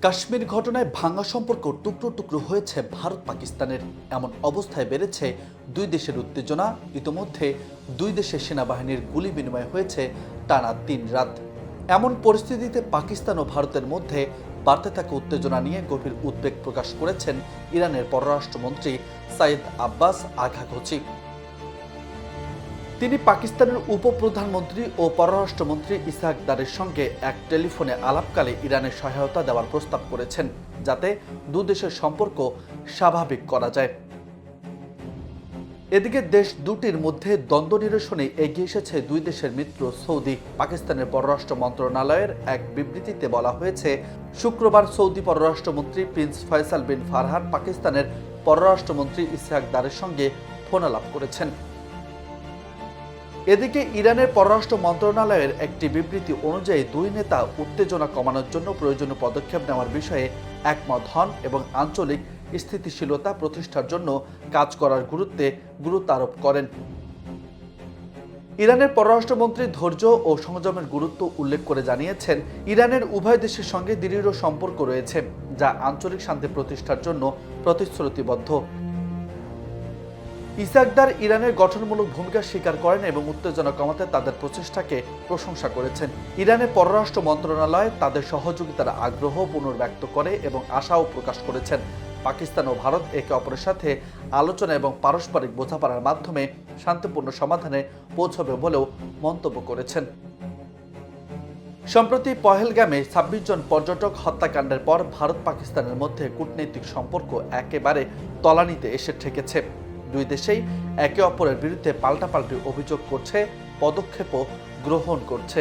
কাশ্মীর ঘটনায় ভাঙা সম্পর্ক টুকরো টুকরো হয়েছে ভারত পাকিস্তানের। এমন অবস্থায় বেড়েছে দুই দেশের উত্তেজনা। ইতোমধ্যে দুই দেশের সেনাবাহিনীর গুলি বিনিময় হয়েছে টানা ৩ রাত। এমন পরিস্থিতিতে পাকিস্তান ও ভারতের মধ্যে বাড়তে থাকা উত্তেজনা নিয়ে গভীর উদ্বেগ প্রকাশ করেছেন ইরানের পররাষ্ট্রমন্ত্রী সাইদ আব্বাস আঘাঘচি। তিনি পাকিস্তানের উপপ্রধানমন্ত্রী ও পররাষ্ট্রমন্ত্রী ইসহাক দারের সঙ্গে এক টেলিফোনে আলাপকালে ইরানের সহায়তা দেওয়ার প্রস্তাব করেছেন, যাতে দুদেশের সম্পর্ক স্বাভাবিক করা যায়। এদিকে দেশ দুটির মধ্যে দ্বন্দ্ব নিরসনে এগিয়ে এসেছে দুই দেশের মিত্র সৌদি। পাকিস্তানের পররাষ্ট্র মন্ত্রণালয়ের এক বিবৃতিতে বলা হয়েছে, শুক্রবার সৌদি পররাষ্ট্রমন্ত্রী প্রিন্স ফয়সাল বিন ফারহান পাকিস্তানের পররাষ্ট্রমন্ত্রী ইসহাক দারের সঙ্গে ফোনালাপ করেছেন। এদিকে ইরানের পররাষ্ট্র মন্ত্রণালয়ের একটি বিবৃতি অনুযায়ী দুই নেতা উত্তেজনা কমানোর জন্য প্রয়োজনীয় পদক্ষেপ নেওয়ার বিষয়ে একমত হন এবং আঞ্চলিক স্থিতিশীলতা প্রতিষ্ঠার জন্য কাজ করার গুরুত্ব আরোপ করেন। ইরানের পররাষ্ট্রমন্ত্রী ধৈর্য ও সংযমের গুরুত্ব উল্লেখ করে জানিয়েছেন, ইরানের উভয় দেশের সঙ্গে দৃঢ় সম্পর্ক রয়েছে, যা আঞ্চলিক শান্তি প্রতিষ্ঠার জন্য প্রতিশ্রুতিবদ্ধ। ইসহাক দার ইরানের গঠনমূলক ভূমিকা স্বীকার করেন এবং উত্তেজনা কমাতে তাদের প্রচেষ্টাকে প্রশংসা করেছেন। ইরানের পররাষ্ট্র মন্ত্রণালয় তাদের সহযোগিতার আগ্রহ পুনর্ব্যক্ত করে এবং আশাও প্রকাশ করেছেন পাকিস্তান ও ভারত একে অপরের সাথে আলোচনা এবং পারস্পরিক বোঝাপড়ার মাধ্যমে শান্তিপূর্ণ সমাধানে পৌঁছবে বলেও মন্তব্য করেছেন। সম্প্রতি পহেলগামে ২৬ জন পর্যটক হত্যাকাণ্ডের পর ভারত পাকিস্তানের মধ্যে কূটনৈতিক সম্পর্ক একেবারে তলানিতে এসে ঠেকেছে। দুই দেশেই একে অপরের বিরুদ্ধে পাল্টাপাল্টি অভিযোগ করছে, পদক্ষেপও গ্রহণ করছে।